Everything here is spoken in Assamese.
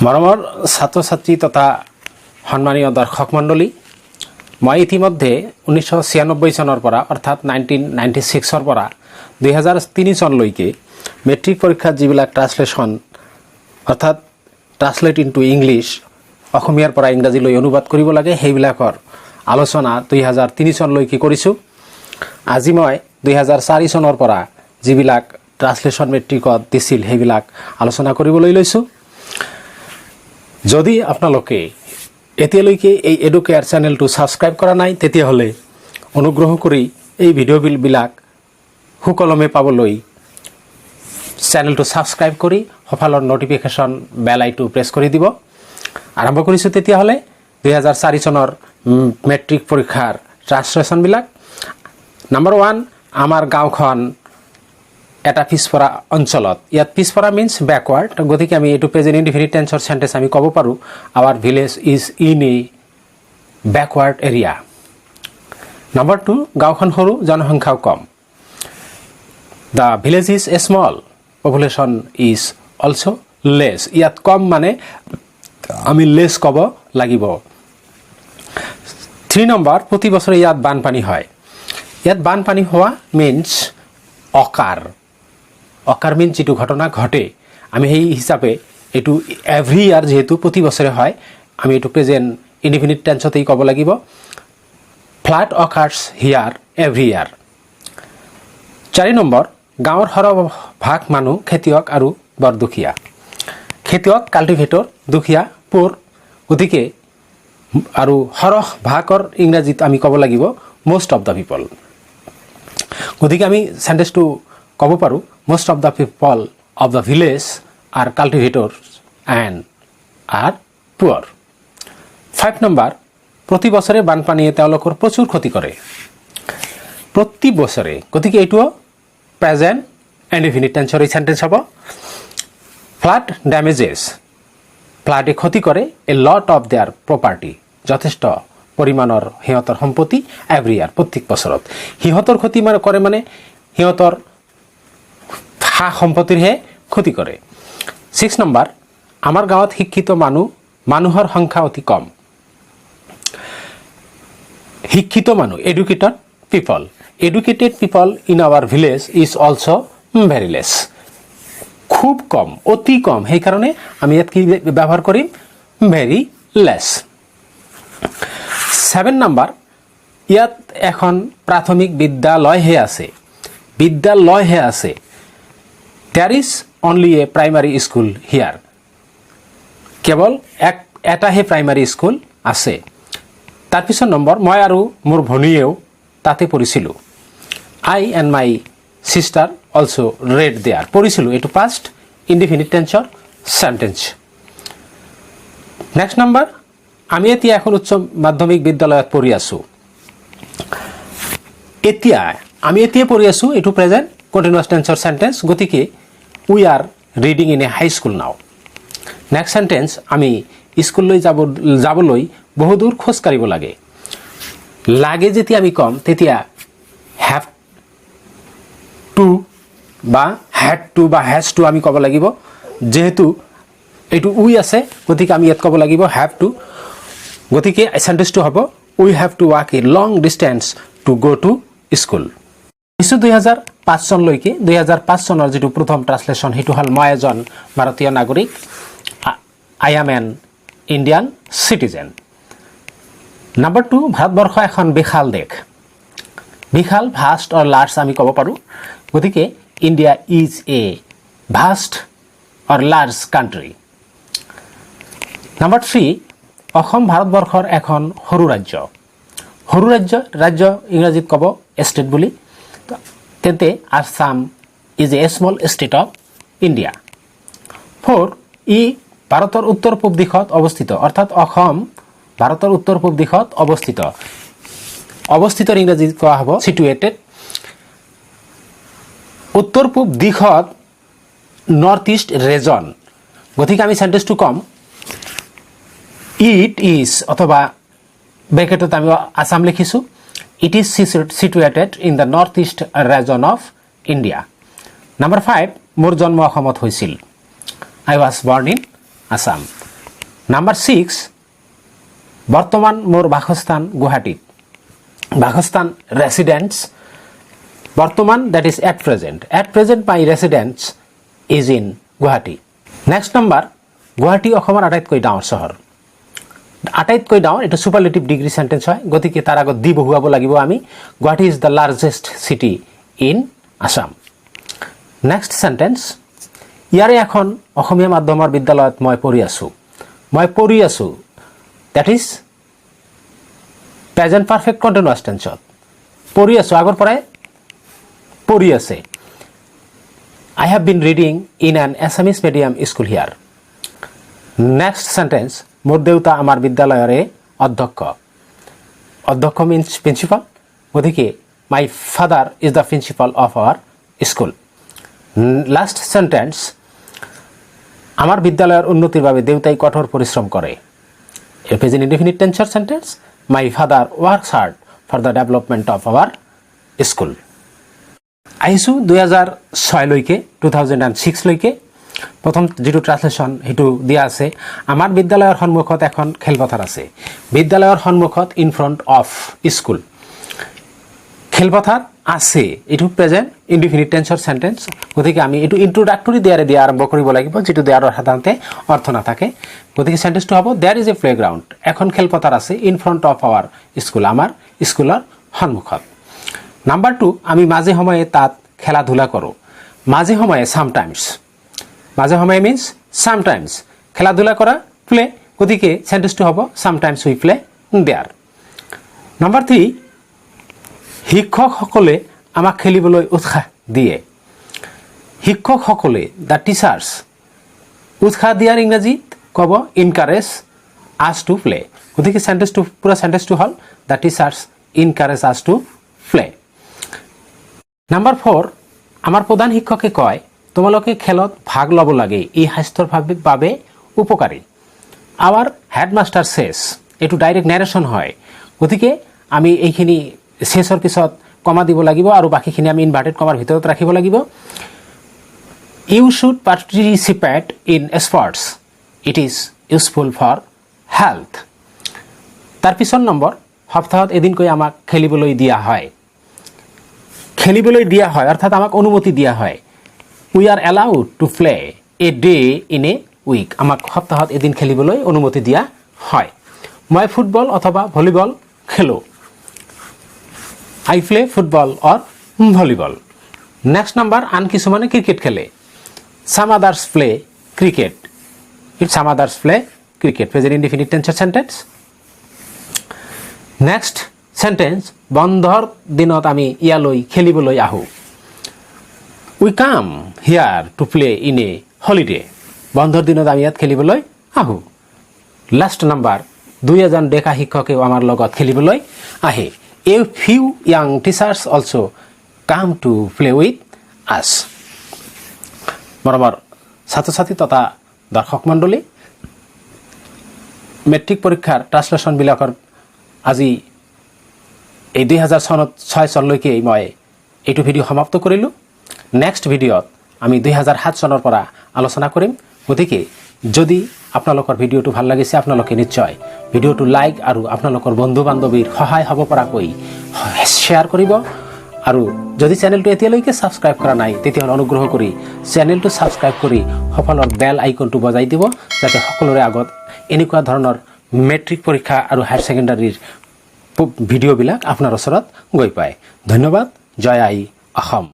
মৰমৰ ছাত্ৰ ছাত্ৰী তথা সন্মানীয় দৰ্শক মণ্ডলী, মই ইতিমধ্যে 1996 চনৰ পৰা অৰ্থাৎ 1996 পৰা 2003 চনলৈকে মেট্ৰিক পৰীক্ষাত যিবিলাক ট্ৰান্সলেশ্যন অৰ্থাৎ ট্ৰান্সলেট ইনটু ইংলিছ অসমীয়াৰ পৰা ইংৰাজীলৈ অনুবাদ কৰিব লাগে সেইবিলাকৰ আলোচনা 2003 চনলৈকে কৰিছোঁ। আজি মই 2004 চনৰ পৰা যিবিলাক ট্ৰান্সলেশ্যন মেট্ৰিকত দিছিল সেইবিলাক আলোচনা কৰিবলৈ লৈছোঁ। যদি আপোনালোকে এতিয়ালৈকে এই এডুকেয়াৰ চেনেলটো ছাবস্ক্ৰাইব কৰা নাই তেতিয়াহ'লে অনুগ্ৰহ কৰি এই ভিডিঅ'বিলাক সুকলমে পাবলৈ চেনেলটো ছাবস্ক্ৰাইব কৰি সফলৰ নটিফিকেশ্যন বেল আইটো প্ৰেছ কৰি দিব। আৰম্ভ কৰিছোঁ তেতিয়াহ'লে 2004 চনৰ মেট্ৰিক পৰীক্ষাৰ ট্ৰান্সলেশ্যনবিলাক। নম্বৰ 1, আমাৰ গাঁওখন এটা পিছপৰা অঞ্চলত। ইয়াত পিছপৰা মিন্স বেকৱাৰ্ড, গতিকে আমি এইটো প্ৰেজেণ্ট ইনডিফিনিট টেন্সৰ চেণ্টেন্স আমি ক'ব পাৰোঁ our village is in a backward area. Number 2, গাঁওখন সৰু, জনসংখ্যাও কম। The village is a small, population is also' less. ইয়াত কম মানে আমি লেছ ক'ব লাগিব। 3 নম্বৰ, প্ৰতি বছৰে ইয়াত বানপানী হয়। ইয়াত বানপানী হোৱা মিন্স অকাৰ। অকাৰ মিন্স যিটো ঘটনা ঘটে, আমি সেই হিচাপে এইটো এভৰি ইয়াৰ যিহেতু প্ৰতি বছৰে হয়, আমি এইটো প্ৰেজেণ্ট ইনডিফিনিট টেন্সতেই ক'ব লাগিব। ফ্লাড অকাৰ্ছ হিয়াৰ এভৰি ইয়াৰ। 4 নম্বৰ, গাঁৱৰ সৰহভাগ মানুহ খেতিয়ক আৰু বৰ দুখীয়া। খেতিয়ক কাল্টিভেটৰ, দুখীয়া পুৰ, গতিকে আৰু সৰহভাগৰ ইংৰাজীত আমি ক'ব লাগিব মষ্ট অফ দ্য পিপল। গতিকে আমি চেণ্টেন্সটো ক'ব পাৰোঁ most of the people of the village are cultivators and are poor. 5 number, প্ৰতি বছৰে বানপানীয়ে তেওঁলোকৰ প্ৰচুৰ ক্ষতি কৰে। প্ৰতি বছৰে, গতিকে এইটো প্ৰেজেণ্ট ইনডিফিনিট টেন্সৰ এই চেণ্টেন্স হ'ব। ফ্লাড ডেমেজেছ, ফ্লাডে ক্ষতি কৰে এ লট অফ দেয়াৰ প্ৰপাৰ্টি, যথেষ্ট পৰিমাণৰ সিহঁতৰ সম্পত্তি এভৰি ইয়াৰ, প্ৰত্যেক বছৰত। সিহঁতৰ ক্ষতি কৰে মানে সিহঁতৰ সা সম্পত্তিৰহে ক্ষতি কৰে। 6 নম্বৰ, আমাৰ গাঁৱত শিক্ষিত মানুহৰ সংখ্যা অতি কম। শিক্ষিত মানুহ, educated people. Educated people in our village is also' very less. খুব কম, অতি কম, সেইকাৰণে আমি ইয়াত কি ব্যৱহাৰ কৰিম? Very less. 7 নম্বৰ, ইয়াত এখন প্ৰাথমিক বিদ্যালয়হে আছে। বিদ্যালয়হে আছে। There is only a primary school here. কেৱল এটাহে প্ৰাইমাৰী স্কুল আছে। তাৰপিছত নম্বৰ, মই আৰু মোৰ ভনীয়েও তাতে পঢ়িছিলোঁ। I and my sister also read there. পঢ়িছিলোঁ, এইটো পাষ্ট ইনডিফিনিট টেন্সৰ চেণ্টেন্স। নেক্সট নম্বৰ, আমি এতিয়া এখন উচ্চ মাধ্যমিক বিদ্যালয়ত পঢ়ি আছোঁ। আমি এতিয়া পঢ়ি আছোঁ, এইটো প্ৰেজেণ্ট কণ্টিনিউৱাছ টেন্সৰ চেণ্টেন্স, গতিকে we are reading in a high school now. Next sentence, আমি স্কুললৈ যাবলৈ বহুদূৰ খোজ কাঢ়িব লাগে। লাগে যেতিয়া আমি ক'ম তেতিয়া হেভ টু বা হেড টু বা হেজ টু আমি ক'ব লাগিব। যিহেতু এইটো উই আছে, গতিকে আমি ইয়াত ক'ব লাগিব হেভ টু। গতিকে চেণ্টেন্সটো হ'ব we have to walk a long distance to go' to school. 2005 চনলৈকে 2005 চনৰ যিটো প্ৰথম ট্ৰান্সলেশ্যন সেইটো হ'ল মই এজন ভাৰতীয় নাগৰিক, I am N Indian citizen. Number 2, Bharatvarsha এখন বিশাল দেশ। বিশাল, ভাষ্ট অৰ লাৰ্জ আমি ক'ব পাৰোঁ। গতিকে India is a vast or large country. Number 3, Assam ভাৰতবৰ্ষৰ এখন সৰু ৰাজ্য। সৰু ৰাজ্য ইংৰাজীত ক'ব ষ্টেট বুলি। তেন্তে Assam is a small state of India. 4, ই ভাৰতৰ উত্তৰ পূব দিশত অৱস্থিত, অৰ্থাৎ অসম ভাৰতৰ উত্তৰ পূব দিশত অৱস্থিত। অৱস্থিতৰ ইংৰাজীত কোৱা হ'ব চিটুৱেটেড। উত্তৰ পূব দিশত নৰ্থ ইষ্ট ৰিজন। গতিকে আমি চেণ্টেন্সটো ক'ম ইট ইজ, অথবা ব্ৰেকেটত আমি আসাম লিখিছোঁ, it is situated in the northeast region of India. Number 5, মোৰ জন্ম অসমত হৈছিল। I was born in Assam. Number 6 বৰ্তমান মোৰ বাসস্থান গুৱাহাটীত বাসস্থান ৰেসিডেন্স বৰ্তমান that is at present my residence is in Guwahati next number Guwahati অসমৰ আটাইতকৈ ডাঙৰ চহৰ আটাইতকৈ ডাঙৰ এটা সুপাৰলেটিভ ডিগ্ৰী সেন্টেন্স হয় গতিকে তাৰ আগত দি বহুৱাব লাগিব আমি Guwahati is the largest city in Assam next sentence ইয়াৰে এখন অসমীয়া মাধ্যমৰ বিদ্যালয়ত মই পঢ়ি আছো that is present perfect continuous টেন্সত পঢ়ি আছো আগৰ পৰাই পঢ়ি আছে I have been reading in an Assamese medium school here. Next sentence, মোর দেউতা আমার বিদ্যালয়ের অধ্যক্ষ means principal. ওদিকে my father is the principal of our school. Last sentence, আমার বিদ্যালয়ের উন্নতির বাবে দেউতাই কঠোর পরিশ্রম করে. It is an indefinite tense sentence. My father works hard for the development of our school. আহিছোঁ 2006 লৈকে 2006 লৈকে প্ৰথম যেটো ট্ৰান্সলেশ্যন হেতু দিয়া আছে আমাৰ বিদ্যালয়ৰ সন্মুখত এখন খেলপথাৰ আছে বিদ্যালয়ৰ সন্মুখত ইন ফ্ৰন্ট অফ স্কুল খেলপথাৰ আছে এটো প্ৰেজেন্ট ইনডিফিনিট টেন্সৰ সেন্টেন্স গতিকে আমি এটো ইন্ট্ৰোডাক্টৰি দিয়াৰে দিয়া আৰম্ভ কৰিব লাগিব যেটো দিয়াৰ সাধাৰণতে অৰ্থ নাথাকে গতিকে সেন্টেন্সটো হ'ব দেয়াৰ ইজ এ প্লেগ্ৰাউণ্ড এখন খেলপথাৰ আছে in front of our school আমাৰ স্কুলৰ সন্মুখত নাম্বার 2 আমি মাঝে সময়ে তাত খেলাধুলা করো মাঝে সময়ে সামটাইমস মাঝে সময়ে মিন্স সামটাইমস খেলাধুলা করা প্লে গতিকে সেন্টেন্সটো হ'ব সামটাইমস উই প্লে দেয়ার নাম্বার 3 শিক্ষকসকলে আমাক খেলিবলৈ উৎসাহ দিয়ে শিক্ষকসকলে দা টিচার্স উৎসাহ দিয়াৰ ইংৰাজীত ক'ব এনকাৰেজ আস টু প্লে গতিকে সেন্টেন্সটো পুৰা সেন্টেন্সটো হ'ল the teachers encourage us to play number 4 আমাৰ প্ৰধান শিক্ষকে কয় তোমালোকে খেলত ভাগ লব লাগে এই স্বাস্থ্যৰ বাবে উপকাৰী আৱাৰ হেডমাস্টাৰ সেজ এটো ডাইৰেক্ট নেৰেশন হয় গতিকে আমি এইখিনি শেষৰ পিছত কমা দিব লাগিব আৰু বাকিখিনি আমি ইনভাৰ্টেড কমাৰ ভিতৰত ৰাখিব লাগিব you should participate in sports it is useful for health তাৰ পিছৰ নম্বৰ সপ্তাহত এদিনকৈ আমাক খেলিবলৈ দিয়া হয় খেলিবলৈ দিয়া হয় অর্থাৎ আমাক অনুমতি দিয়া হয় we are allowed to play a day in a week আমাক সপ্তাহত এদিন খেলিবলৈ অনুমতি দিয়া হয় মই ফুটবল অথবা ভলিবল খেলো I play football or volleyball next number আন কিছুমানে ক্রিকেট খেলে some others play cricket it some others play cricket present indefinite tense sentence next sentence বন্ধৰ দিনত আমি ইয়ালৈ খেলিবলৈ আহো we come here to play in a holiday বন্ধৰ দিনত আমি ইয়াত খেলিবলৈ আহো লাষ্ট নাম্বাৰ দুই এজন ডেকা শিক্ষকেও আমাৰ লগত খেলিবলৈ আহে a few young teachers also come to play with us মৰমৰ ছাত্ৰ ছাত্ৰী তথা দৰ্শক মণ্ডলী মেট্ৰিক পৰীক্ষাৰ ট্ৰান্সলেশ্যন বিলাকৰ আজি এই 2006 চনলৈকে মই এইটো ভিডিও সমাপ্ত কৰিলো নেক্সট ভিডিওত আমি 2007 চনৰ পৰা আলোচনা কৰিম গতিকে যদি আপোনালোকৰ ভিডিওটো ভাল লাগিছে আপোনালোকে নিশ্চয় ভিডিওটো লাইক আৰু আপোনালোকৰ বন্ধু বান্ধৱীৰ সহায় হ'ব পৰাকৈ শেয়াৰ কৰিব আৰু যদি চেনেলটো এতিয়ালৈকে সাবস্ক্ৰাইব কৰা নাই তেতিয়াহ'লে অনুগ্ৰহ কৰি চেনেলটো সাবস্ক্ৰাইব কৰি সফলৰ বেল আইকনটো বজাই দিব যাতে সকলোৰে আগত এনেকুৱা ধৰণৰ মেট্ৰিক পৰীক্ষা আৰু হায়াৰ সেকেন্ডাৰীৰ ভিডিওবিলাক আপোনাৰ ওচৰত গৈ পায় ধন্যবাদ জয় আই অসম